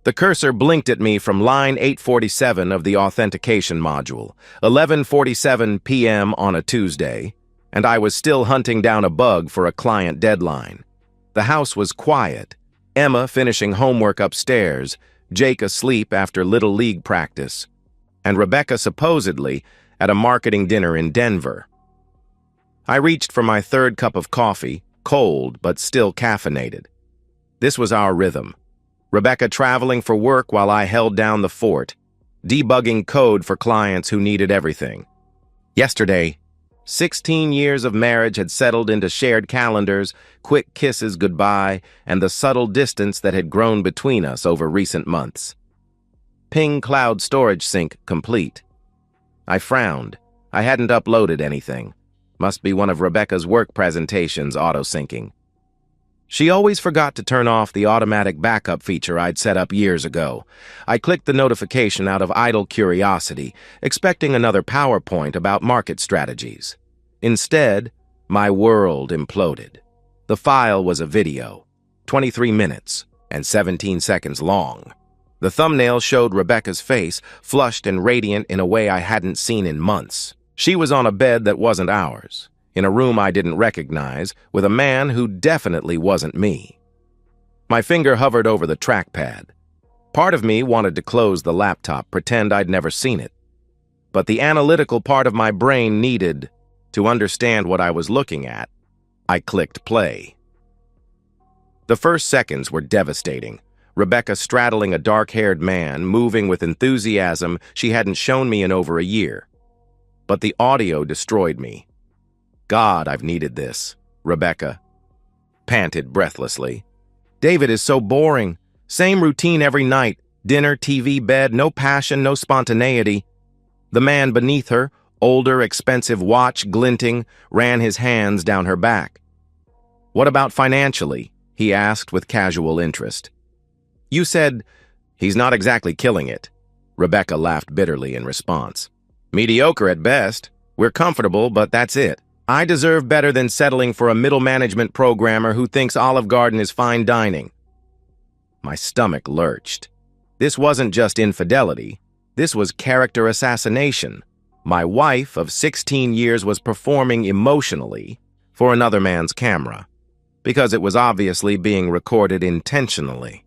The cursor blinked at me from line 847 of the authentication module, 11:47 p.m. on a Tuesday, and I was still hunting down a bug for a client deadline. The house was quiet, Emma finishing homework upstairs, Jake asleep after Little League practice, and Rebecca supposedly at a marketing dinner in Denver. I reached for my third cup of coffee, cold but still caffeinated. This was our rhythm. Rebecca traveling for work while I held down the fort, debugging code for clients who needed everything. Yesterday, 16 years of marriage had settled into shared calendars, quick kisses goodbye, and the subtle distance that had grown between us over recent months. Ping cloud storage sync complete. I frowned. I hadn't uploaded anything. Must be one of Rebecca's work presentations auto-syncing. She always forgot to turn off the automatic backup feature I'd set up years ago. I clicked the notification out of idle curiosity, expecting another PowerPoint about market strategies. Instead, my world imploded. The file was a video, 23 minutes and 17 seconds long. The thumbnail showed Rebecca's face, flushed and radiant in a way I hadn't seen in months. She was on a bed that wasn't ours, in a room I didn't recognize, with a man who definitely wasn't me. My finger hovered over the trackpad. Part of me wanted to close the laptop, pretend I'd never seen it. But the analytical part of my brain needed to understand what I was looking at. I clicked play. The first seconds were devastating. Rebecca straddling a dark-haired man, moving with enthusiasm she hadn't shown me in over a year. But the audio destroyed me. God, I've needed this, Rebecca panted breathlessly. David is so boring. Same routine every night. Dinner, TV, bed, no passion, no spontaneity. The man beneath her, older, expensive watch glinting, ran his hands down her back. What about financially? He asked with casual interest. You said, he's not exactly killing it. Rebecca laughed bitterly in response. Mediocre at best. We're comfortable, but that's it. I deserve better than settling for a middle management programmer who thinks Olive Garden is fine dining. My stomach lurched. This wasn't just infidelity. This was character assassination. My wife of 16 years was performing emotionally for another man's camera, because it was obviously being recorded intentionally.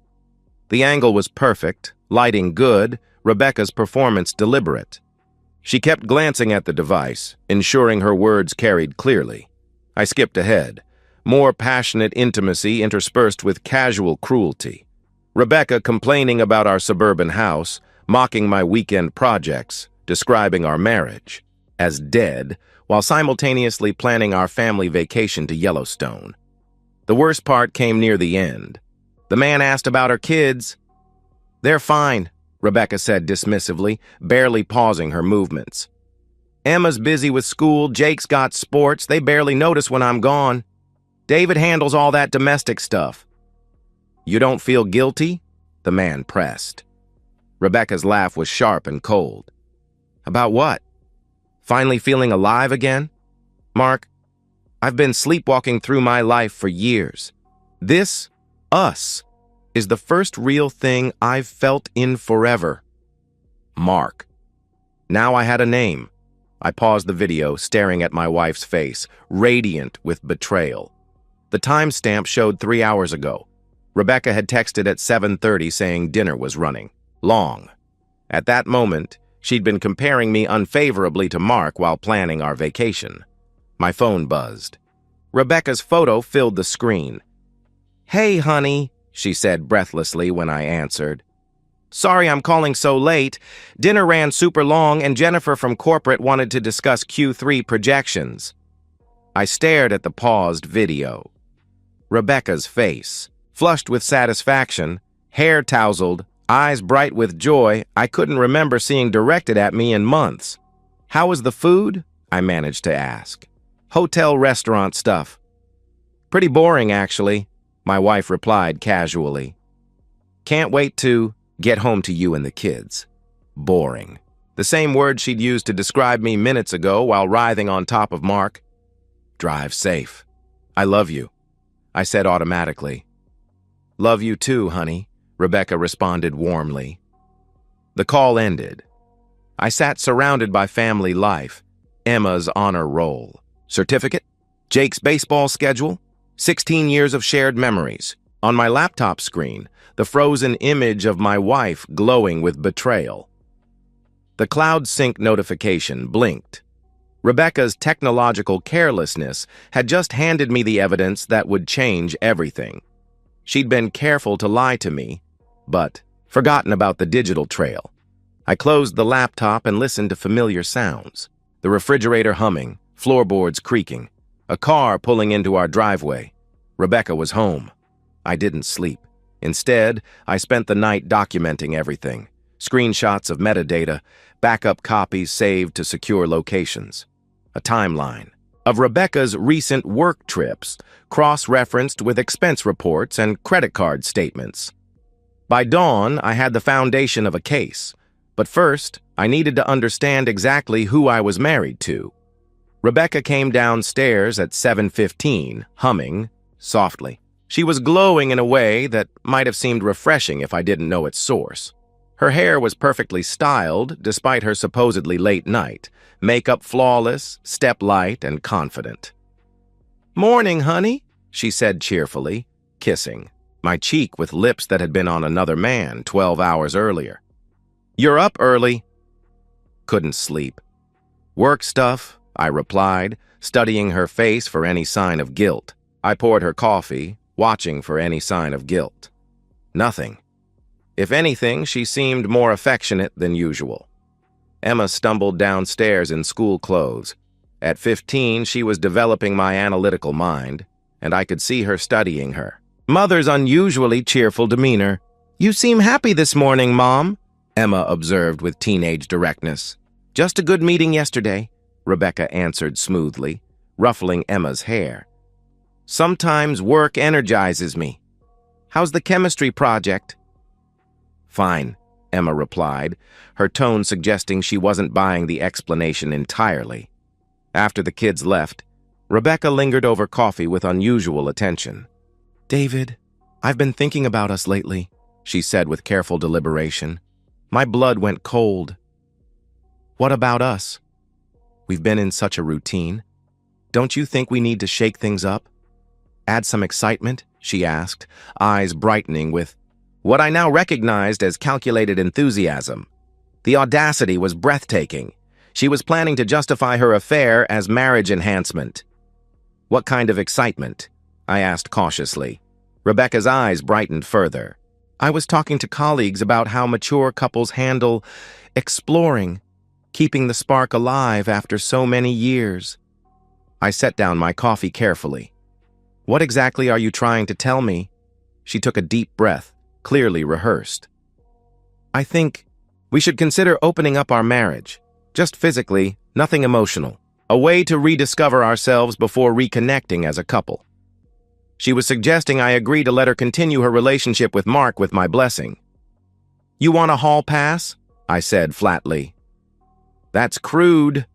The angle was perfect, lighting good, Rebecca's performance deliberate. She kept glancing at the device, ensuring her words carried clearly. I skipped ahead. More passionate intimacy interspersed with casual cruelty. Rebecca complaining about our suburban house, mocking my weekend projects, describing our marriage as dead, while simultaneously planning our family vacation to Yellowstone. The worst part came near the end. The man asked about her kids. They're fine, Rebecca said dismissively, barely pausing her movements. Emma's busy with school, Jake's got sports, they barely notice when I'm gone. David handles all that domestic stuff. You don't feel guilty? The man pressed. Rebecca's laugh was sharp and cold. About what? Finally feeling alive again? Mark, I've been sleepwalking through my life for years. This, us, is the first real thing I've felt in forever. Mark. Now I had a name. I paused the video, staring at my wife's face, radiant with betrayal. The timestamp showed 3 hours ago. Rebecca had texted at 7:30 saying dinner was running. Long. At that moment, she'd been comparing me unfavorably to Mark while planning our vacation. My phone buzzed. Rebecca's photo filled the screen. Hey, honey, she said breathlessly when I answered. Sorry I'm calling so late. Dinner ran super long and Jennifer from corporate wanted to discuss Q3 projections. I stared at the paused video. Rebecca's face, flushed with satisfaction, hair tousled, eyes bright with joy, I couldn't remember seeing directed at me in months. How was the food? I managed to ask. Hotel restaurant stuff. Pretty boring, actually, my wife replied casually. Can't wait to get home to you and the kids. Boring. The same word she'd used to describe me minutes ago while writhing on top of Mark. Drive safe. I love you, I said automatically. Love you too, honey, Rebecca responded warmly. The call ended. I sat surrounded by family life, Emma's honor roll, certificate, Jake's baseball schedule, 16 years of shared memories. On my laptop screen, the frozen image of my wife glowing with betrayal. The cloud sync notification blinked. Rebecca's technological carelessness had just handed me the evidence that would change everything. She'd been careful to lie to me, but forgotten about the digital trail. I closed the laptop and listened to familiar sounds. The refrigerator humming, floorboards creaking, a car pulling into our driveway. Rebecca was home. I didn't sleep. Instead, I spent the night documenting everything. Screenshots of metadata, backup copies saved to secure locations. A timeline of Rebecca's recent work trips, cross-referenced with expense reports and credit card statements. By dawn, I had the foundation of a case. But first, I needed to understand exactly who I was married to. Rebecca came downstairs at 7:15, humming softly. She was glowing in a way that might have seemed refreshing if I didn't know its source. Her hair was perfectly styled, despite her supposedly late night, makeup flawless, step light, and confident. "Morning, honey," she said cheerfully, kissing my cheek with lips that had been on another man 12 hours earlier. "You're up early." Couldn't sleep. "Work stuff," I replied, studying her face for any sign of guilt. I poured her coffee, watching for any sign of guilt. Nothing. If anything, she seemed more affectionate than usual. Emma stumbled downstairs in school clothes. At 15, she was developing my analytical mind, and I could see her studying her. Mother's unusually cheerful demeanor. "You seem happy this morning, Mom," Emma observed with teenage directness. "Just a good meeting yesterday," Rebecca answered smoothly, ruffling Emma's hair. "Sometimes work energizes me. How's the chemistry project?" "Fine," Emma replied, her tone suggesting she wasn't buying the explanation entirely. After the kids left, Rebecca lingered over coffee with unusual attention. "David, I've been thinking about us lately," she said with careful deliberation. My blood went cold. "What about us? We've been in such a routine. Don't you think we need to shake things up? Add some excitement?" she asked, eyes brightening with what I now recognized as calculated enthusiasm. The audacity was breathtaking. She was planning to justify her affair as marriage enhancement. "What kind of excitement?" I asked cautiously. Rebecca's eyes brightened further. "I was talking to colleagues about how mature couples handle exploring, keeping the spark alive after so many years." I set down my coffee carefully. "What exactly are you trying to tell me?" She took a deep breath, clearly rehearsed. "I think we should consider opening up our marriage. Just physically, nothing emotional. A way to rediscover ourselves before reconnecting as a couple." She was suggesting I agree to let her continue her relationship with Mark with my blessing. "You want a hall pass?" I said flatly. "That's crude,"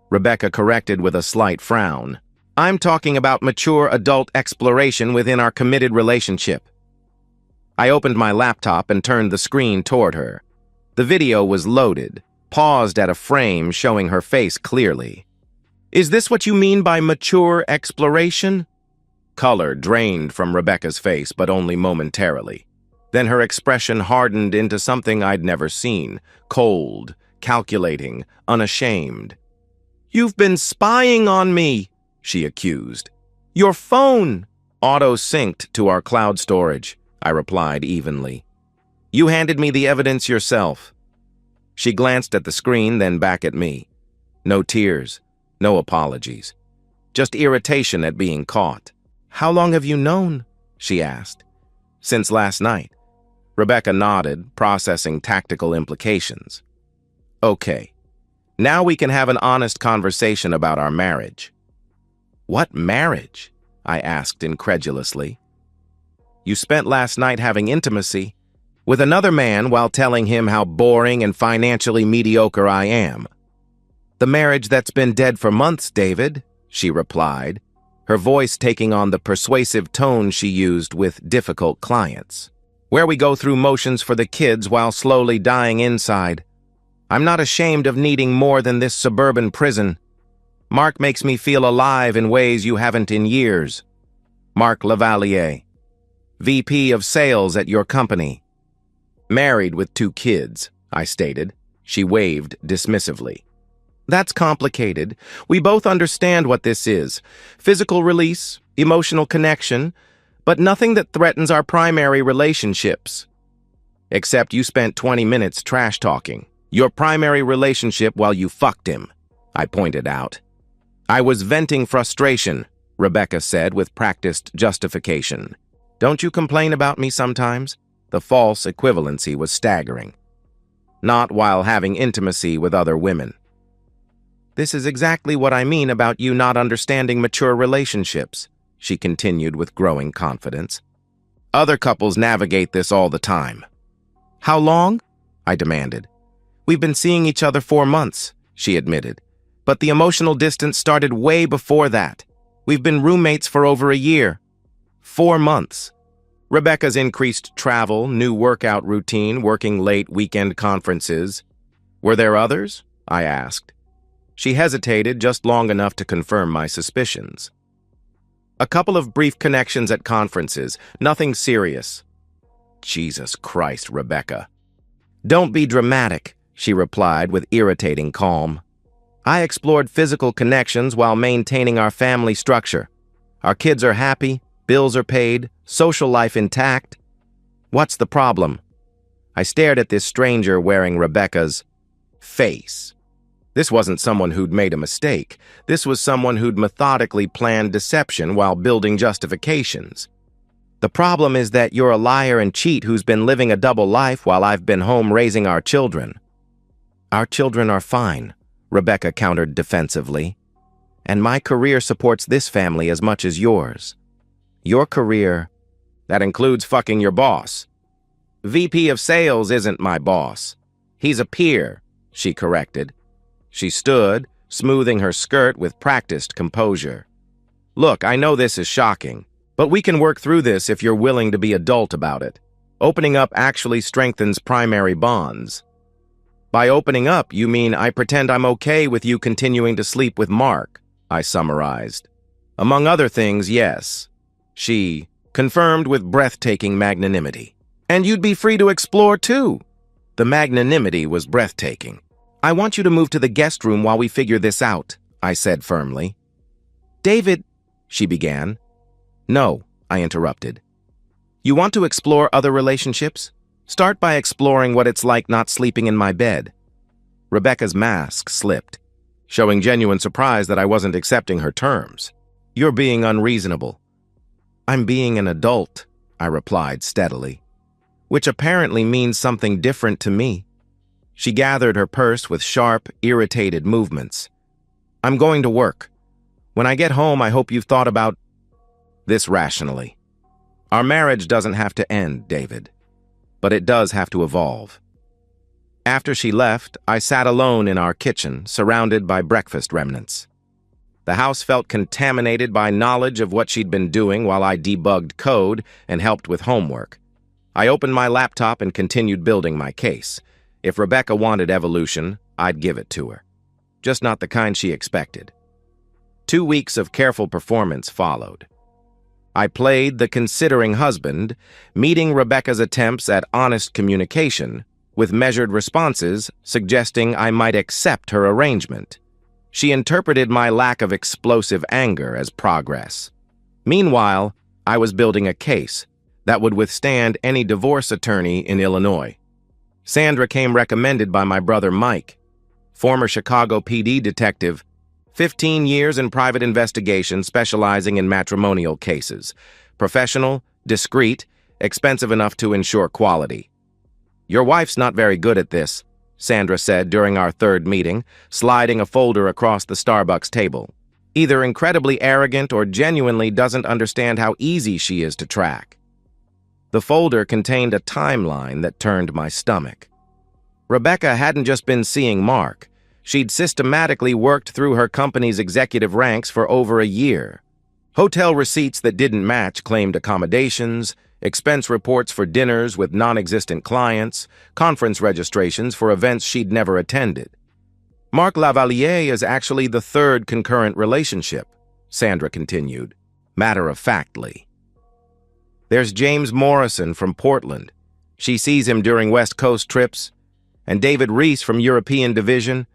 Rebecca corrected with a slight frown. "I'm talking about mature adult exploration within our committed relationship." I opened my laptop and turned the screen toward her. The video was loaded, paused at a frame showing her face clearly. "Is this what you mean by mature exploration?" Color drained from Rebecca's face, but only momentarily. Then her expression hardened into something I'd never seen, cold, calculating, unashamed. "You've been spying on me," she accused. "Your phone!" "Auto-synced to our cloud storage," I replied evenly. "You handed me the evidence yourself." She glanced at the screen, then back at me. No tears, no apologies. Just irritation at being caught. "How long have you known?" she asked. "Since last night." Rebecca nodded, processing tactical implications. "Okay, now we can have an honest conversation about our marriage." "What marriage?" I asked incredulously. "You spent last night having intimacy with another man while telling him how boring and financially mediocre I am." "The marriage that's been dead for months, David," she replied, her voice taking on the persuasive tone she used with difficult clients. where we go through motions for the kids while slowly dying inside. I'm not ashamed of needing more than this suburban prison. Mark makes me feel alive in ways you haven't in years. Mark Lavalier, VP of Sales at your company. Married with 2 kids, I stated. She waved dismissively. That's complicated. We both understand what this is. Physical release, emotional connection, but nothing that threatens our primary relationships. Except you spent 20 minutes trash-talking. Your primary relationship while you fucked him, I pointed out. I was venting frustration, Rebecca said with practiced justification. Don't you complain about me sometimes? The false equivalency was staggering. Not while having intimacy with other women. This is exactly what I mean about you not understanding mature relationships, she continued with growing confidence. Other couples navigate this all the time. How long? I demanded. We've been seeing each other 4 months, she admitted. But the emotional distance started way before that. We've been roommates for over a year. 4 months. Rebecca's increased travel, new workout routine, working late weekend conferences. Were there others? I asked. She hesitated just long enough to confirm my suspicions. A couple of brief connections at conferences, nothing serious. Jesus Christ, Rebecca. Don't be dramatic, she replied with irritating calm. I explored physical connections while maintaining our family structure. Our kids are happy, bills are paid, social life intact. What's the problem? I stared at this stranger wearing Rebecca's face. This wasn't someone who'd made a mistake. This was someone who'd methodically planned deception while building justifications. The problem is that you're a liar and cheat who's been living a double life while I've been home raising our children. Our children are fine, Rebecca countered defensively. And my career supports this family as much as yours. Your career, that includes fucking your boss. VP of Sales isn't my boss. He's a peer, she corrected. She stood, smoothing her skirt with practiced composure. Look, I know this is shocking, but we can work through this if you're willing to be adult about it. Opening up actually strengthens primary bonds. By opening up, you mean I pretend I'm okay with you continuing to sleep with Mark, I summarized. Among other things, yes. She confirmed with breathtaking magnanimity. And you'd be free to explore, too. The magnanimity was breathtaking. I want you to move to the guest room while we figure this out, I said firmly. David, she began. No, I interrupted. You want to explore other relationships? Start by exploring what it's like not sleeping in my bed. Rebecca's mask slipped, showing genuine surprise that I wasn't accepting her terms. You're being unreasonable. I'm being an adult, I replied steadily, which apparently means something different to me. She gathered her purse with sharp, irritated movements. I'm going to work. When I get home, I hope you've thought about this rationally. Our marriage doesn't have to end, David, but it does have to evolve. After she left, I sat alone in our kitchen, surrounded by breakfast remnants. The house felt contaminated by knowledge of what she'd been doing while I debugged code and helped with homework. I opened my laptop and continued building my case. If Rebecca wanted evolution, I'd give it to her. Just not the kind she expected. 2 weeks of careful performance followed. I played the considering husband, meeting Rebecca's attempts at honest communication, with measured responses suggesting I might accept her arrangement. She interpreted my lack of explosive anger as progress. Meanwhile, I was building a case that would withstand any divorce attorney in Illinois. Sandra came recommended by my brother Mike, former Chicago PD detective, 15 years in private investigation specializing in matrimonial cases. Professional, discreet, expensive enough to ensure quality. Your wife's not very good at this, Sandra said during our third meeting, sliding a folder across the Starbucks table. Either incredibly arrogant or genuinely doesn't understand how easy she is to track. The folder contained a timeline that turned my stomach. Rebecca hadn't just been seeing Mark. She'd systematically worked through her company's executive ranks for over a year. Hotel receipts that didn't match claimed accommodations, expense reports for dinners with non-existent clients, conference registrations for events she'd never attended. Mark Lavalier is actually the third concurrent relationship, Sandra continued, matter-of-factly. There's James Morrison from Portland. She sees him during West Coast trips. And David Reese from European Division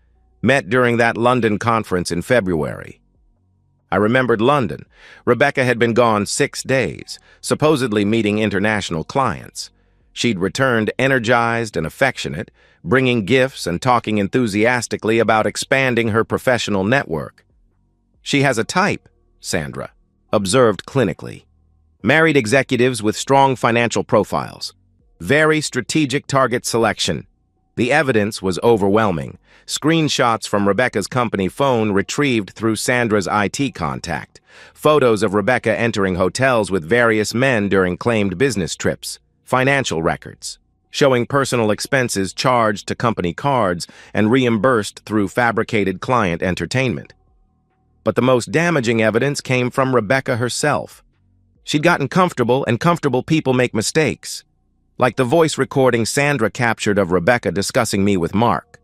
met during that London conference in February. I remembered London. Rebecca had been gone 6 days, supposedly meeting international clients. She'd returned energized and affectionate, bringing gifts and talking enthusiastically about expanding her professional network. She has a type, Sandra observed clinically. Married executives with strong financial profiles. Very strategic target selection. The evidence was overwhelming. Screenshots from Rebecca's company phone retrieved through Sandra's IT contact. Photos of Rebecca entering hotels with various men during claimed business trips. Financial records, showing personal expenses charged to company cards and reimbursed through fabricated client entertainment. But the most damaging evidence came from Rebecca herself. She'd gotten comfortable, and comfortable people make mistakes. Like the voice recording Sandra captured of Rebecca discussing me with Mark.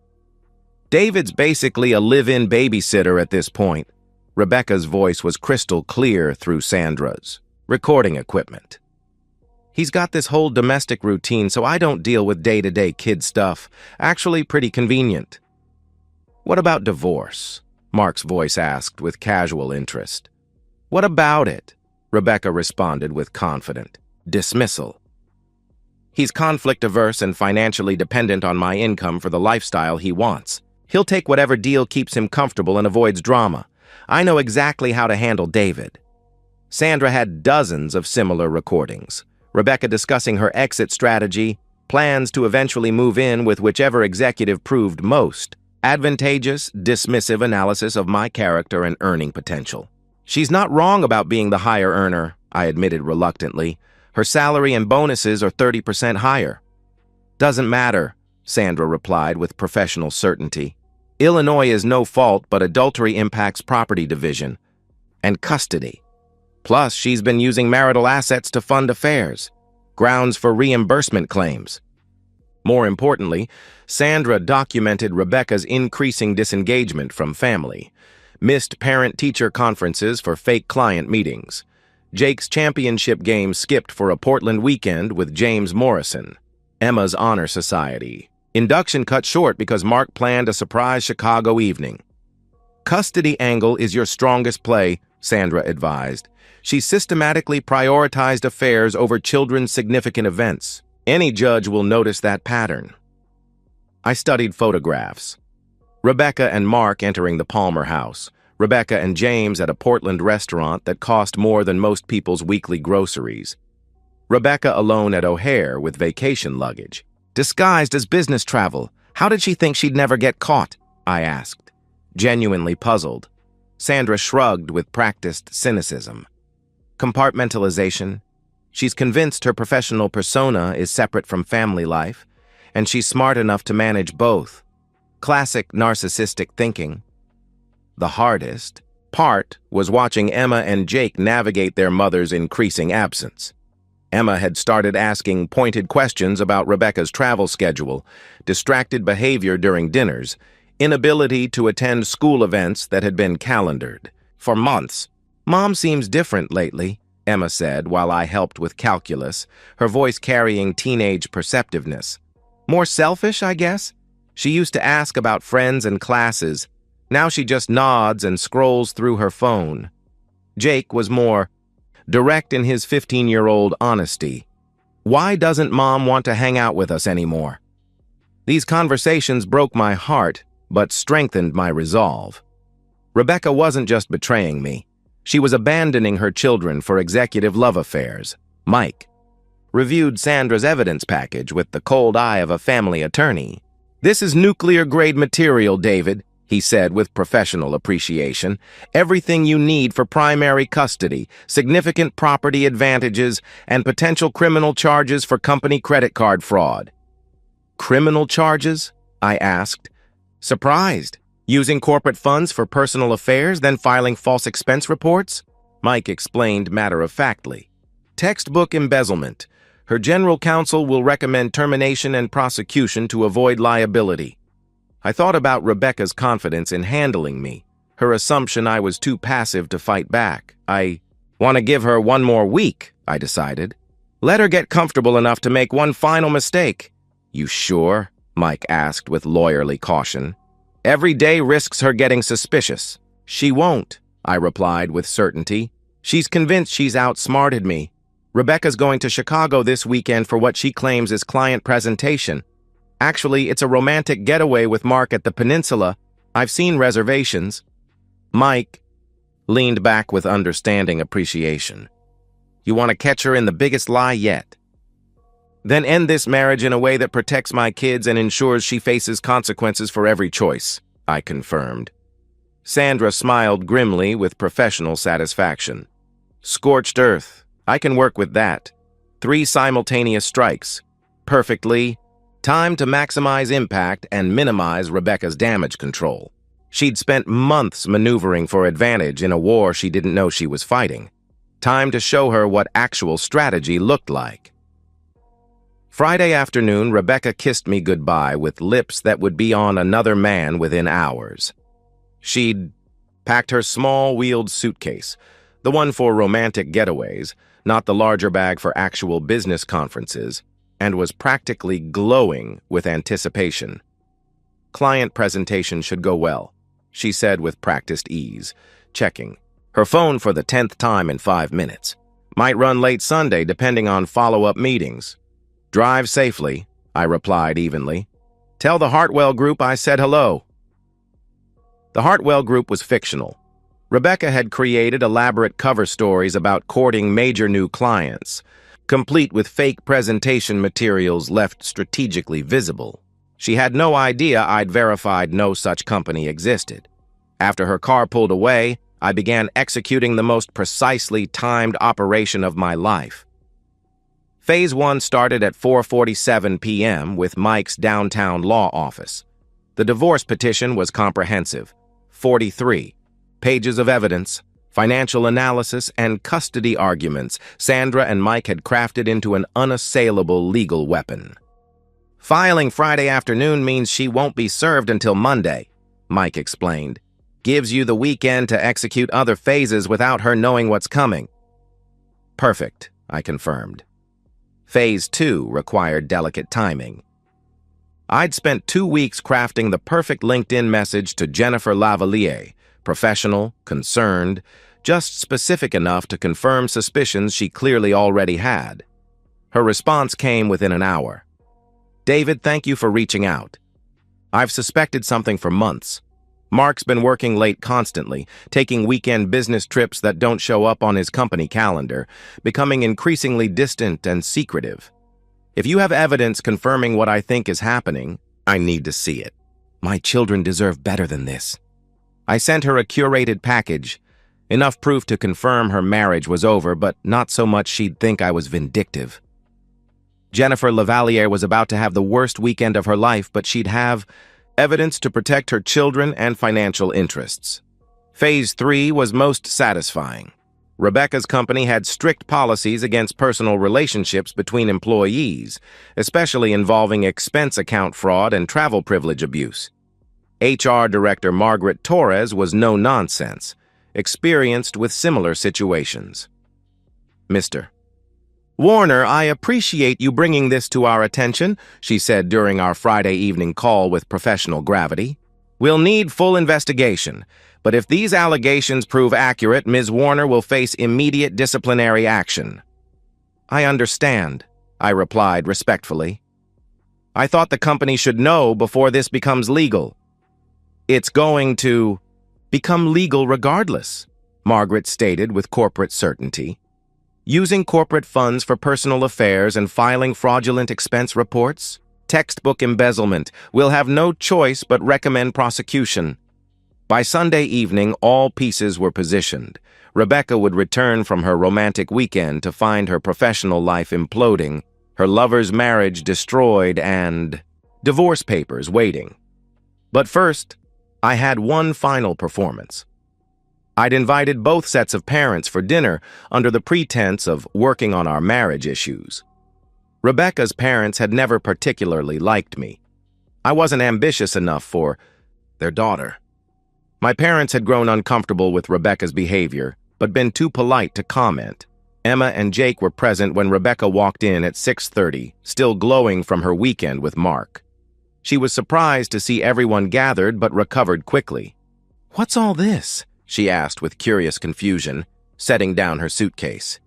David's basically a live-in babysitter at this point. Rebecca's voice was crystal clear through Sandra's recording equipment. He's got this whole domestic routine, so I don't deal with day-to-day kid stuff. Actually pretty convenient. What about divorce? Mark's voice asked with casual interest. What about it? Rebecca responded with confident dismissal. He's conflict-averse and financially dependent on my income for the lifestyle he wants. He'll take whatever deal keeps him comfortable and avoids drama. I know exactly how to handle David. Sandra had dozens of similar recordings. Rebecca discussing her exit strategy, plans to eventually move in with whichever executive proved most advantageous, dismissive analysis of my character and earning potential. She's not wrong about being the higher earner, I admitted reluctantly. Her salary and bonuses are 30% higher. Doesn't matter, Sandra replied with professional certainty. Illinois is no fault, but adultery impacts property division and custody. Plus, she's been using marital assets to fund affairs, grounds for reimbursement claims. More importantly, Sandra documented Rebecca's increasing disengagement from family, missed parent-teacher conferences for fake client meetings, Jake's championship game skipped for a Portland weekend with James Morrison, Emma's Honor Society, induction cut short because Mark planned a surprise Chicago evening. Custody angle is your strongest play, Sandra advised. She systematically prioritized affairs over children's significant events. Any judge will notice that pattern. I studied photographs. Rebecca and Mark entering the Palmer house. Rebecca and James at a Portland restaurant that cost more than most people's weekly groceries. Rebecca alone at O'Hare with vacation luggage. Disguised as business travel. How did she think she'd never get caught? I asked, genuinely puzzled. Sandra shrugged with practiced cynicism. Compartmentalization. She's convinced her professional persona is separate from family life, and she's smart enough to manage both. Classic narcissistic thinking. The hardest part was watching Emma and Jake navigate their mother's increasing absence. Emma had started asking pointed questions about Rebecca's travel schedule, distracted behavior during dinners, inability to attend school events that had been calendared. For months. Mom seems different lately, Emma said while I helped with calculus, her voice carrying teenage perceptiveness. More selfish, I guess? She used to ask about friends and classes. Now she just nods and scrolls through her phone. Jake was more direct in his 15-year-old honesty. Why doesn't Mom want to hang out with us anymore? These conversations broke my heart, but strengthened my resolve. Rebecca wasn't just betraying me. She was abandoning her children for executive love affairs. Mike reviewed Sandra's evidence package with the cold eye of a family attorney. This is nuclear-grade material, David, he said with professional appreciation. Everything you need for primary custody, significant property advantages, and potential criminal charges for company credit card fraud. Criminal charges? I asked. Surprised. Using corporate funds for personal affairs, then filing false expense reports? Mike explained matter-of-factly. Textbook embezzlement. Her general counsel will recommend termination and prosecution to avoid liability. I thought about Rebecca's confidence in handling me, her assumption I was too passive to fight back. I want to give her one more week, I decided. Let her get comfortable enough to make one final mistake. You sure? Mike asked with lawyerly caution. Every day risks her getting suspicious. She won't, I replied with certainty. She's convinced she's outsmarted me. Rebecca's going to Chicago this weekend for what she claims is client presentation. Actually, it's a romantic getaway with Mark at the Peninsula. I've seen reservations. Mike leaned back with understanding appreciation. You want to catch her in the biggest lie yet. Then end this marriage in a way that protects my kids and ensures she faces consequences for every choice, I confirmed. Sandra smiled grimly with professional satisfaction. Scorched earth. I can work with that. 3 simultaneous strikes. Perfectly. Time to maximize impact and minimize Rebecca's damage control. She'd spent months maneuvering for advantage in a war she didn't know she was fighting. Time to show her what actual strategy looked like. Friday afternoon, Rebecca kissed me goodbye with lips that would be on another man within hours. She'd packed her small-wheeled suitcase, the one for romantic getaways, not the larger bag for actual business conferences, and was practically glowing with anticipation. Client presentation should go well, she said with practiced ease, checking her phone for the 10th time in 5 minutes. Might run late Sunday depending on follow-up meetings. Drive safely, I replied evenly. Tell the Hartwell Group I said hello. The Hartwell Group was fictional. Rebecca had created elaborate cover stories about courting major new clients, complete with fake presentation materials left strategically visible. She had no idea I'd verified no such company existed. After her car pulled away, I began executing the most precisely timed operation of my life. Phase 1 started at 4:47 p.m. with Mike's downtown law office. The divorce petition was comprehensive. 43 pages of evidence, financial analysis, and custody arguments Sandra and Mike had crafted into an unassailable legal weapon. Filing Friday afternoon means she won't be served until Monday, Mike explained. Gives you the weekend to execute other phases without her knowing what's coming. Perfect, I confirmed. Phase 2 required delicate timing. I'd spent 2 weeks crafting the perfect LinkedIn message to Jennifer Lavalier, professional, concerned, just specific enough to confirm suspicions she clearly already had. Her response came within an hour. David, thank you for reaching out. I've suspected something for months. Mark's been working late constantly, taking weekend business trips that don't show up on his company calendar, becoming increasingly distant and secretive. If you have evidence confirming what I think is happening, I need to see it. My children deserve better than this. I sent her a curated package, enough proof to confirm her marriage was over, but not so much she'd think I was vindictive. Jennifer Lavalier was about to have the worst weekend of her life, but she'd have evidence to protect her children and financial interests. Phase 3 was most satisfying. Rebecca's company had strict policies against personal relationships between employees, especially involving expense account fraud and travel privilege abuse. HR Director Margaret Torres was no nonsense, experienced with similar situations. Mr. Warner, I appreciate you bringing this to our attention, she said during our Friday evening call with professional gravity. We'll need full investigation, but if these allegations prove accurate, Ms. Warner will face immediate disciplinary action. I understand, I replied respectfully. I thought the company should know before this becomes legal. It's going to become legal regardless, Margaret stated with corporate certainty. Using corporate funds for personal affairs and filing fraudulent expense reports? Textbook embezzlement. We'll have no choice but recommend prosecution. By Sunday evening, all pieces were positioned. Rebecca would return from her romantic weekend to find her professional life imploding, her lover's marriage destroyed, and divorce papers waiting. But first, I had one final performance. I'd invited both sets of parents for dinner under the pretense of working on our marriage issues. Rebecca's parents had never particularly liked me. I wasn't ambitious enough for their daughter. My parents had grown uncomfortable with Rebecca's behavior, but been too polite to comment. Emma and Jake were present when Rebecca walked in at 6:30, still glowing from her weekend with Mark. She was surprised to see everyone gathered but recovered quickly. "What's all this?" she asked with curious confusion, setting down her suitcase.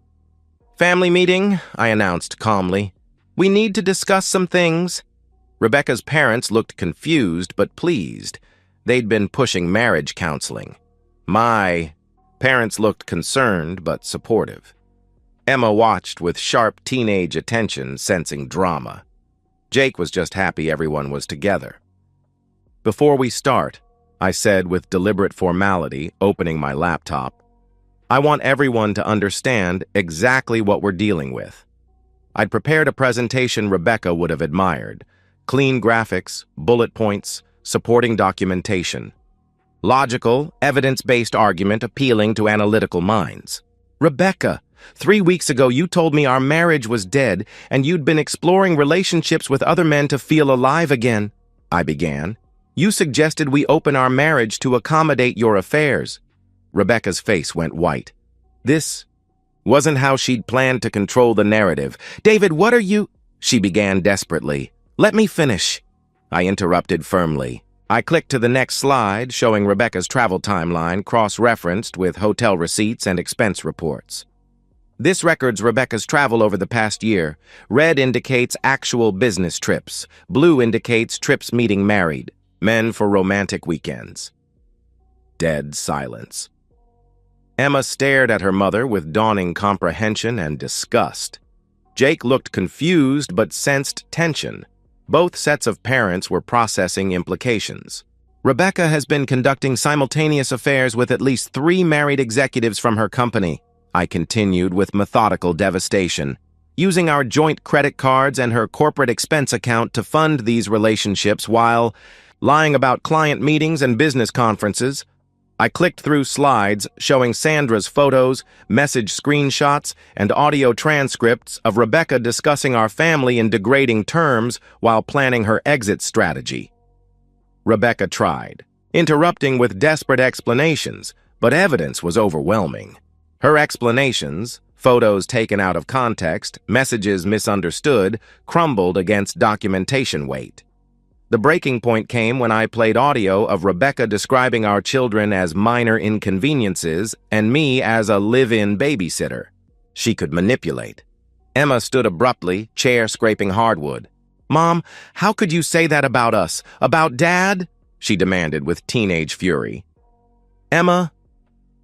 "Family meeting," I announced calmly. "We need to discuss some things." Rebecca's parents looked confused but pleased. They'd been pushing marriage counseling. My parents looked concerned but supportive. Emma watched with sharp teenage attention, sensing drama. Jake was just happy everyone was together. "Before we start," I said with deliberate formality, opening my laptop, "I want everyone to understand exactly what we're dealing with." I'd prepared a presentation Rebecca would have admired. Clean graphics, bullet points, supporting documentation. Logical, evidence-based argument appealing to analytical minds. "Rebecca, 3 weeks ago you told me our marriage was dead and you'd been exploring relationships with other men to feel alive again," I began. "You suggested we open our marriage to accommodate your affairs." Rebecca's face went white. This wasn't how she'd planned to control the narrative. "David, what are you—" she began desperately. "Let me finish," I interrupted firmly. I clicked to the next slide, showing Rebecca's travel timeline cross-referenced with hotel receipts and expense reports. This records Rebecca's travel over the past year. Red indicates actual business trips. Blue indicates trips meeting married men for romantic weekends. Dead silence. Emma stared at her mother with dawning comprehension and disgust. Jake looked confused but sensed tension. Both sets of parents were processing implications. "Rebecca has been conducting simultaneous affairs with at least 3 married executives from her company," I continued with methodical devastation, "using our joint credit cards and her corporate expense account to fund these relationships while lying about client meetings and business conferences." I clicked through slides showing Sandra's photos, message screenshots, and audio transcripts of Rebecca discussing our family in degrading terms while planning her exit strategy. Rebecca tried, interrupting with desperate explanations, but evidence was overwhelming. Her explanations, photos taken out of context, messages misunderstood, crumbled against documentation weight. The breaking point came when I played audio of Rebecca describing our children as minor inconveniences and me as a live-in babysitter. She could manipulate. Emma stood abruptly, chair scraping hardwood. "Mom, how could you say that about us? About Dad?" she demanded with teenage fury. "Emma,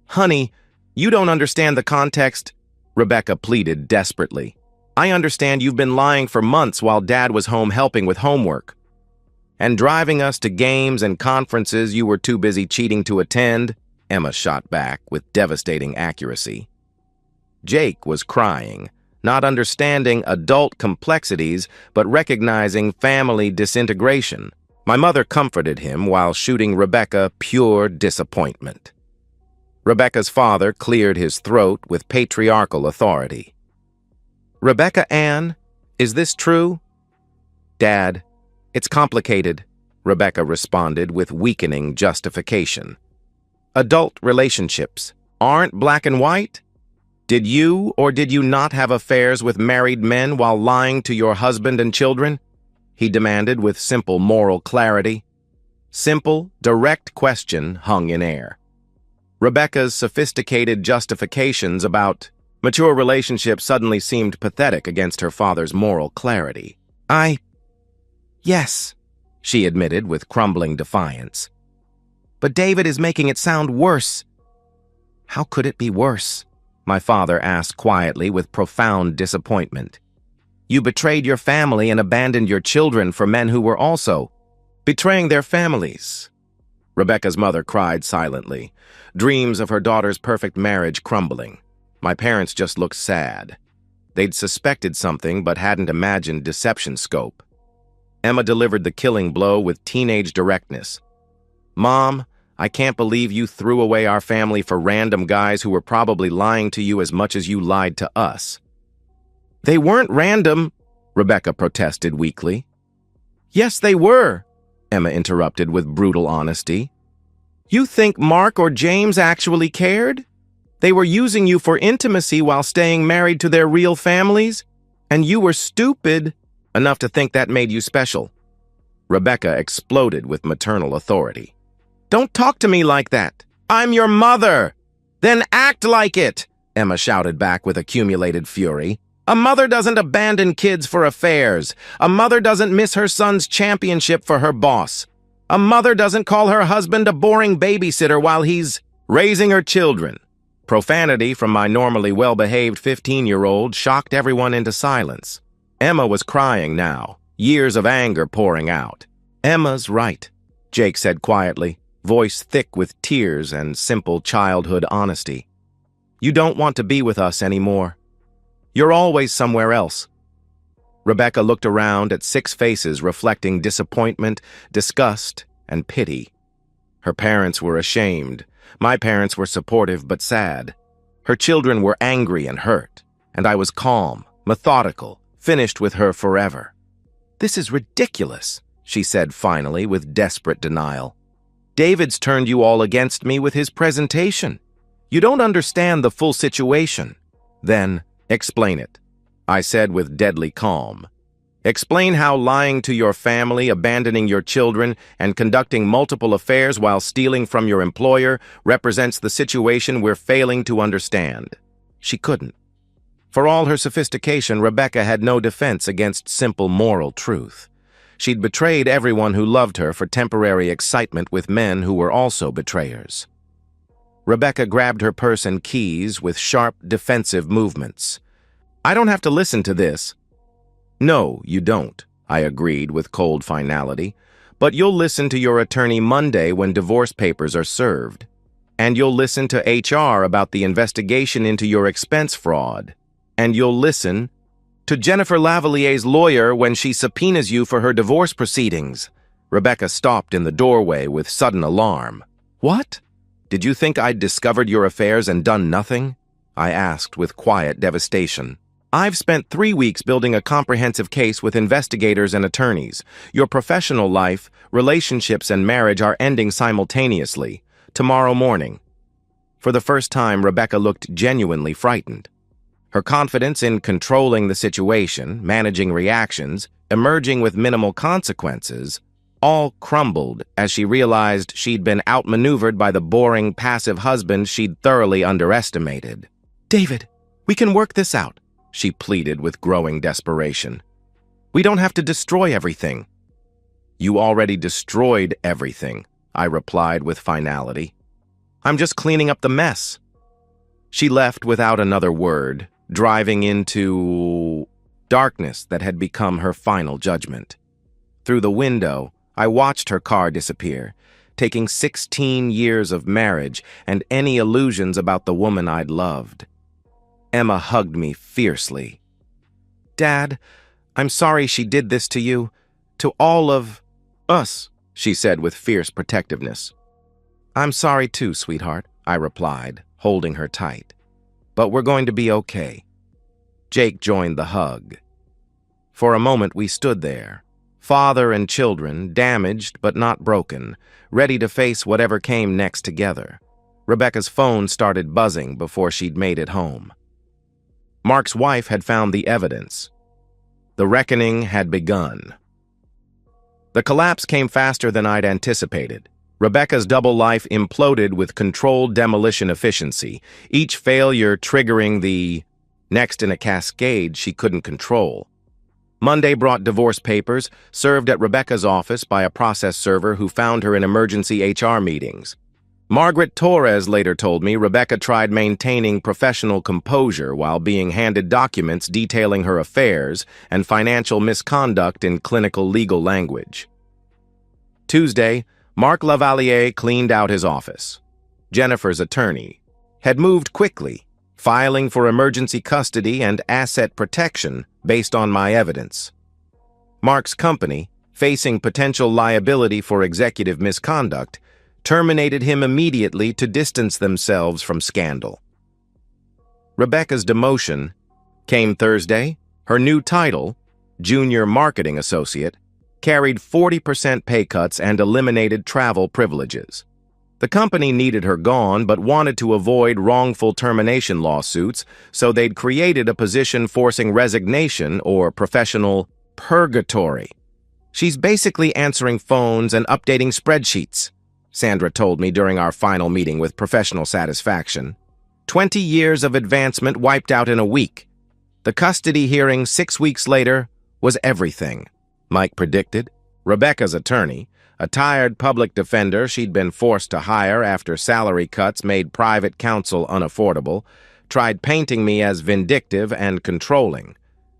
honey, you don't understand the context," Rebecca pleaded desperately. "I understand you've been lying for months while Dad was home helping with homework. And driving us to games and conferences you were too busy cheating to attend," Emma shot back with devastating accuracy. Jake was crying, not understanding adult complexities, but recognizing family disintegration. My mother comforted him while shooting Rebecca pure disappointment. Rebecca's father cleared his throat with patriarchal authority. "Rebecca Ann, is this true?" "Dad, it's complicated," Rebecca responded with weakening justification. "Adult relationships aren't black and white? Did you or did you not have affairs with married men while lying to your husband and children?" he demanded with simple moral clarity. Simple, direct question hung in air. Rebecca's sophisticated justifications about mature relationships suddenly seemed pathetic against her father's moral clarity. "Yes," she admitted with crumbling defiance. "But David is making it sound worse." "How could it be worse?" my father asked quietly with profound disappointment. "You betrayed your family and abandoned your children for men who were also betraying their families." Rebecca's mother cried silently, dreams of her daughter's perfect marriage crumbling. My parents just looked sad. They'd suspected something but hadn't imagined deception scope. Emma delivered the killing blow with teenage directness. "Mom, I can't believe you threw away our family for random guys who were probably lying to you as much as you lied to us." "They weren't random," Rebecca protested weakly. "Yes, they were," Emma interrupted with brutal honesty. "You think Mark or James actually cared? They were using you for intimacy while staying married to their real families, and you were stupid enough to think that made you special." Rebecca exploded with maternal authority. "Don't talk to me like that. I'm your mother." "Then act like it," Emma shouted back with accumulated fury. "A mother doesn't abandon kids for affairs. A mother doesn't miss her son's championship for her boss. A mother doesn't call her husband a boring babysitter while he's raising her children." Profanity from my normally well-behaved 15-year-old shocked everyone into silence. Emma was crying now, years of anger pouring out. "Emma's right," Jake said quietly, voice thick with tears and simple childhood honesty. "You don't want to be with us anymore. You're always somewhere else." Rebecca looked around at 6 faces reflecting disappointment, disgust, and pity. Her parents were ashamed. My parents were supportive but sad. Her children were angry and hurt, and I was calm, methodical, finished with her forever. "This is ridiculous," she said finally with desperate denial. "David's turned you all against me with his presentation. You don't understand the full situation." "Then explain it," I said with deadly calm. "Explain how lying to your family, abandoning your children, and conducting multiple affairs while stealing from your employer represents the situation we're failing to understand." She couldn't. For all her sophistication, Rebecca had no defense against simple moral truth. She'd betrayed everyone who loved her for temporary excitement with men who were also betrayers. Rebecca grabbed her purse and keys with sharp, defensive movements. "I don't have to listen to this." "No, you don't," I agreed with cold finality. "But you'll listen to your attorney Monday when divorce papers are served. And you'll listen to HR about the investigation into your expense fraud. And you'll listen to Jennifer Lavalier's lawyer when she subpoenas you for her divorce proceedings." Rebecca stopped in the doorway with sudden alarm. "What? Did you think I'd discovered your affairs and done nothing?" I asked with quiet devastation. "I've spent 3 weeks building a comprehensive case with investigators and attorneys. Your professional life, relationships, and marriage are ending simultaneously, tomorrow morning." For the first time, Rebecca looked genuinely frightened. Her confidence in controlling the situation, managing reactions, emerging with minimal consequences, all crumbled as she realized she'd been outmaneuvered by the boring, passive husband she'd thoroughly underestimated. "David, we can work this out," she pleaded with growing desperation. "We don't have to destroy everything." "You already destroyed everything," I replied with finality. "I'm just cleaning up the mess." She left without another word, driving into darkness that had become her final judgment. Through the window, I watched her car disappear, taking 16 years of marriage and any illusions about the woman I'd loved. Emma hugged me fiercely. "Dad, I'm sorry she did this to you, to all of us," she said with fierce protectiveness. "I'm sorry too, sweetheart," I replied, holding her tight. "But we're going to be okay." Jake joined the hug. For a moment we stood there, father and children, damaged but not broken, ready to face whatever came next together. Rebecca's phone started buzzing before she'd made it home. Mark's wife had found the evidence. The reckoning had begun. The collapse came faster than I'd anticipated. Rebecca's double life imploded with controlled demolition efficiency, each failure triggering the next in a cascade she couldn't control. Monday brought divorce papers, served at Rebecca's office by a process server who found her in emergency HR meetings. Margaret Torres later told me Rebecca tried maintaining professional composure while being handed documents detailing her affairs and financial misconduct in clinical legal language. Tuesday, Mark Lavalier cleaned out his office. Jennifer's attorney had moved quickly, filing for emergency custody and asset protection based on my evidence. Mark's company, facing potential liability for executive misconduct, terminated him immediately to distance themselves from scandal. Rebecca's demotion came Thursday. Her new title, Junior Marketing Associate, carried 40% pay cuts and eliminated travel privileges. The company needed her gone but wanted to avoid wrongful termination lawsuits, so they'd created a position forcing resignation or professional purgatory. "She's basically answering phones and updating spreadsheets," Sandra told me during our final meeting with professional satisfaction. 20 years of advancement wiped out in a week. The custody hearing 6 weeks later was everything, Mike predicted. Rebecca's attorney, a tired public defender she'd been forced to hire after salary cuts made private counsel unaffordable, tried painting me as vindictive and controlling.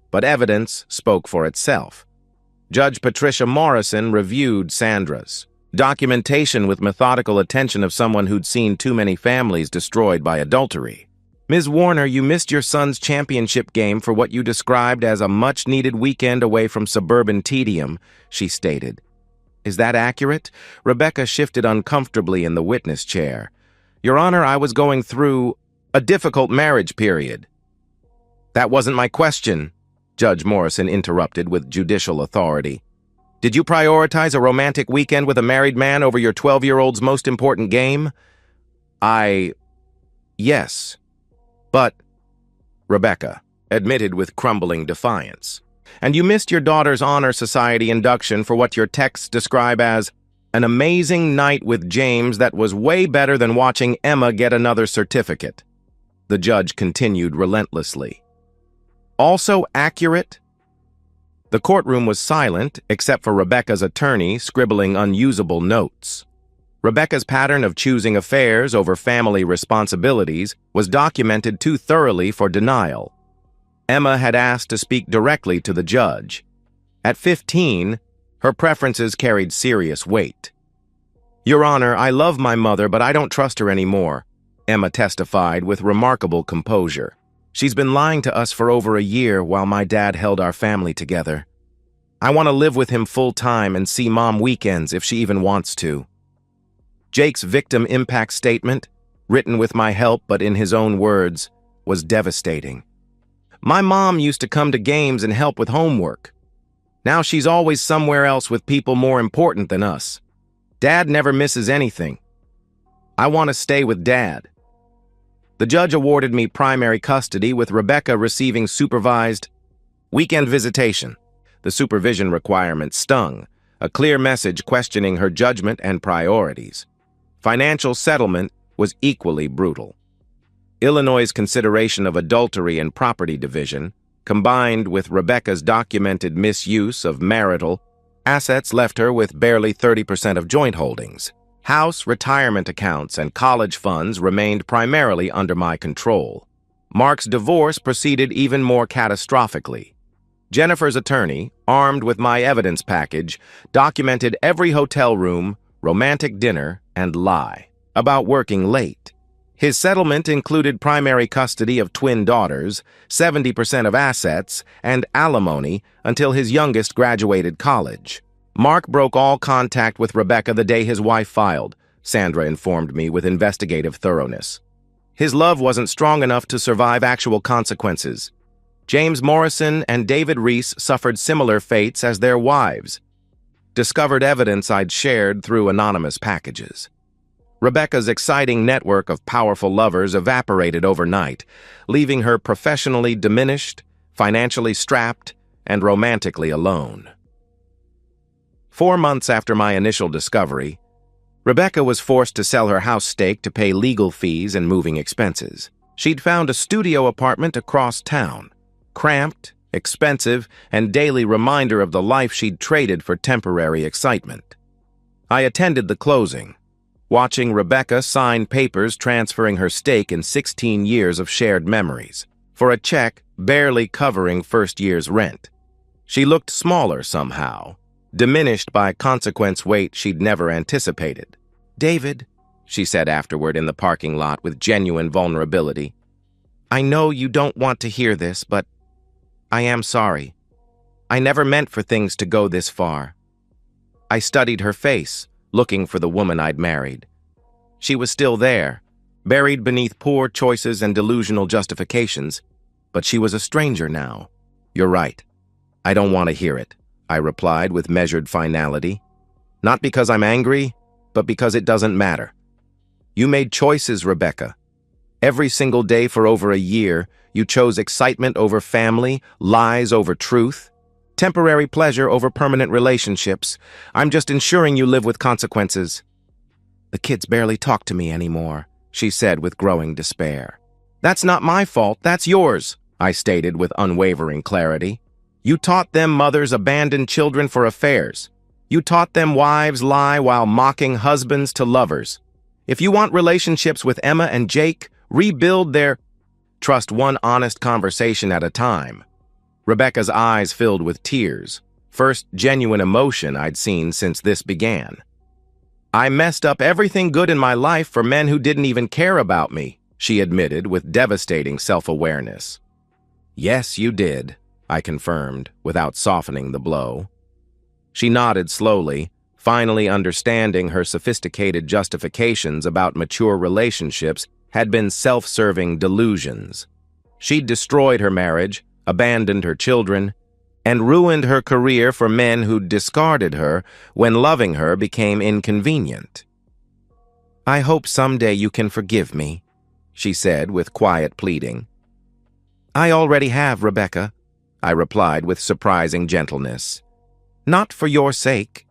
But evidence spoke for itself. Judge Patricia Morrison reviewed Sandra's documentation with methodical attention of someone who'd seen too many families destroyed by adultery. "Ms. Warner, you missed your son's championship game for what you described as a much-needed weekend away from suburban tedium," she stated. "Is that accurate?" Rebecca shifted uncomfortably in the witness chair. "Your Honor, I was going through a difficult marriage period." "That wasn't my question," Judge Morrison interrupted with judicial authority. "Did you prioritize a romantic weekend with a married man over your 12-year-old's most important game?" Yes. But," Rebecca admitted with crumbling defiance. "And you missed your daughter's Honor Society induction for what your texts describe as an amazing night with James that was way better than watching Emma get another certificate." The judge continued relentlessly. "Also accurate?" The courtroom was silent, except for Rebecca's attorney scribbling unusable notes. Rebecca's pattern of choosing affairs over family responsibilities was documented too thoroughly for denial. Emma had asked to speak directly to the judge. At 15, her preferences carried serious weight. "Your Honor, I love my mother, but I don't trust her anymore," Emma testified with remarkable composure. "She's been lying to us for over a year while my dad held our family together. I want to live with him full-time and see Mom weekends if she even wants to." Jake's victim impact statement, written with my help but in his own words, was devastating. "My mom used to come to games and help with homework. Now she's always somewhere else with people more important than us. Dad never misses anything. I want to stay with Dad." The judge awarded me primary custody, with Rebecca receiving supervised weekend visitation. The supervision requirement stung, a clear message questioning her judgment and priorities. Financial settlement was equally brutal. Illinois' consideration of adultery and property division, combined with Rebecca's documented misuse of marital assets, left her with barely 30% of joint holdings. House, retirement accounts, and college funds remained primarily under my control. Mark's divorce proceeded even more catastrophically. Jennifer's attorney, armed with my evidence package, documented every hotel room, romantic dinner, and lie about working late. His settlement included primary custody of twin daughters, 70% of assets, and alimony until his youngest graduated college. Mark broke all contact with Rebecca the day his wife filed, Sandra informed me with investigative thoroughness. His love wasn't strong enough to survive actual consequences. James Morrison and David Reese suffered similar fates as their wives. Discovered evidence I'd shared through anonymous packages. Rebecca's exciting network of powerful lovers evaporated overnight, leaving her professionally diminished, financially strapped, and romantically alone. 4 months after my initial discovery, Rebecca was forced to sell her house stake to pay legal fees and moving expenses. She'd found a studio apartment across town, cramped, expensive, and daily reminder of the life she'd traded for temporary excitement. I attended the closing, watching Rebecca sign papers transferring her stake in 16 years of shared memories, for a check barely covering first year's rent. She looked smaller somehow, diminished by consequence weight she'd never anticipated. "David," she said afterward in the parking lot with genuine vulnerability, "I know you don't want to hear this, but I am sorry. I never meant for things to go this far." I studied her face, looking for the woman I'd married, She was still there, buried beneath poor choices and delusional justifications, but she was a stranger now. "You're right. I don't want to hear it," I replied with measured finality. "Not because I'm angry, but because it doesn't matter. You made choices, Rebecca. Every single day for over a year, you chose excitement over family, lies over truth, temporary pleasure over permanent relationships. I'm just ensuring you live with consequences." "The kids barely talk to me anymore," she said with growing despair. "That's not my fault, that's yours," I stated with unwavering clarity. "You taught them mothers abandon children for affairs. You taught them wives lie while mocking husbands to lovers. If you want relationships with Emma and Jake, rebuild their trust one honest conversation at a time." Rebecca's eyes filled with tears, first genuine emotion I'd seen since this began. "I messed up everything good in my life for men who didn't even care about me," she admitted with devastating self-awareness. "Yes, you did," I confirmed, without softening the blow. She nodded slowly, finally understanding her sophisticated justifications about mature relationships had been self-serving delusions. She'd destroyed her marriage, abandoned her children, and ruined her career for men who'd discarded her when loving her became inconvenient. "I hope someday you can forgive me," she said with quiet pleading. "I already have, Rebecca," I replied with surprising gentleness. "Not for your sake,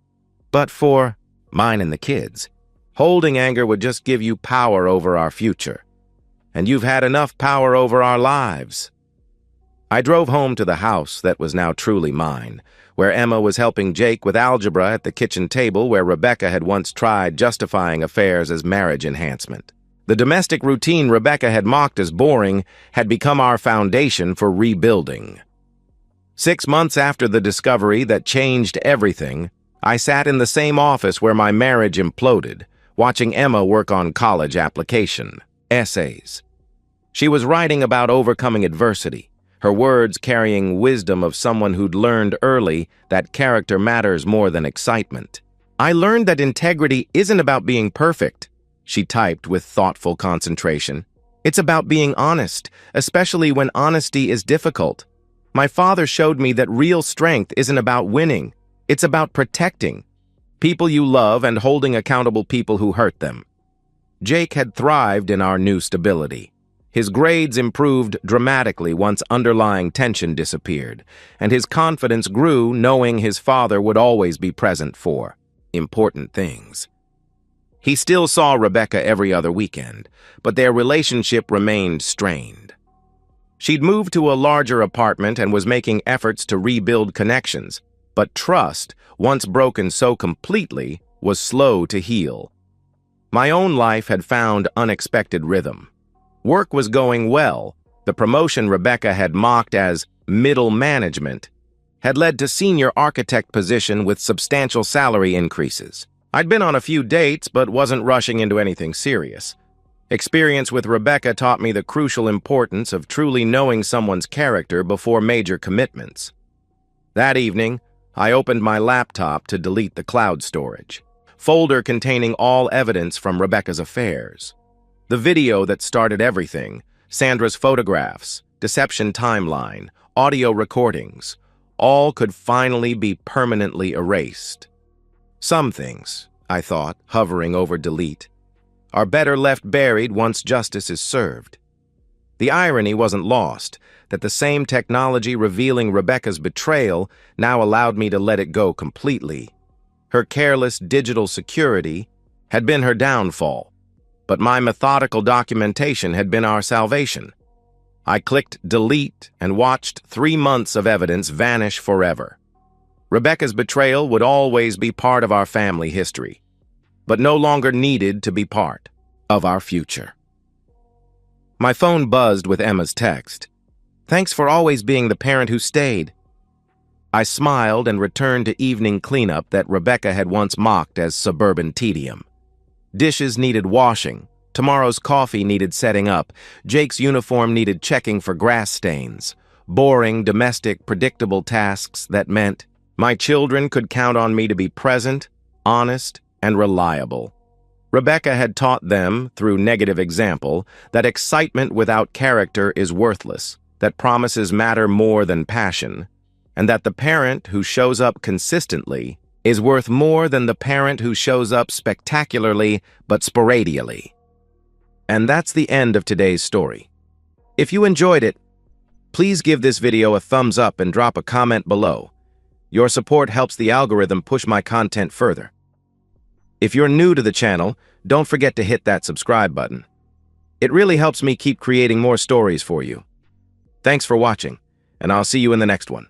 but for mine and the kids. Holding anger would just give you power over our future. And you've had enough power over our lives." I drove home to the house that was now truly mine, where Emma was helping Jake with algebra at the kitchen table where Rebecca had once tried justifying affairs as marriage enhancement. The domestic routine Rebecca had mocked as boring had become our foundation for rebuilding. 6 months after the discovery that changed everything, I sat in the same office where my marriage imploded, watching Emma work on college application essays. She was writing about overcoming adversity, her words carrying wisdom of someone who'd learned early that character matters more than excitement. "I learned that integrity isn't about being perfect," she typed with thoughtful concentration. "It's about being honest, especially when honesty is difficult. My father showed me that real strength isn't about winning. It's about protecting people you love and holding accountable people who hurt them." Jake had thrived in our new stability. His grades improved dramatically once underlying tension disappeared, and his confidence grew knowing his father would always be present for important things. He still saw Rebecca every other weekend, but their relationship remained strained. She'd moved to a larger apartment and was making efforts to rebuild connections, but trust, once broken so completely, was slow to heal. My own life had found unexpected rhythm. Work was going well. The promotion Rebecca had mocked as middle management had led to senior architect position with substantial salary increases. I'd been on a few dates, but wasn't rushing into anything serious. Experience with Rebecca taught me the crucial importance of truly knowing someone's character before major commitments. That evening, I opened my laptop to delete the cloud storage folder containing all evidence from Rebecca's affairs. The video that started everything, Sandra's photographs, deception timeline, audio recordings, all could finally be permanently erased. Some things, I thought, hovering over delete, are better left buried once justice is served. The irony wasn't lost, that the same technology revealing Rebecca's betrayal now allowed me to let it go completely. Her careless digital security had been her downfall, but my methodical documentation had been our salvation. I clicked delete and watched 3 months of evidence vanish forever. Rebecca's betrayal would always be part of our family history, but no longer needed to be part of our future. My phone buzzed with Emma's text. "Thanks for always being the parent who stayed." I smiled and returned to evening cleanup that Rebecca had once mocked as suburban tedium. Dishes needed washing, tomorrow's coffee needed setting up, Jake's uniform needed checking for grass stains, boring, domestic, predictable tasks that meant my children could count on me to be present, honest, and reliable. Rebecca had taught them, through negative example, that excitement without character is worthless, that promises matter more than passion, and that the parent who shows up consistently is worth more than the parent who shows up spectacularly but sporadically. And that's the end of today's story. If you enjoyed it, please give this video a thumbs up and drop a comment below. Your support helps the algorithm push my content further. If you're new to the channel, don't forget to hit that subscribe button. It really helps me keep creating more stories for you. Thanks for watching, and I'll see you in the next one.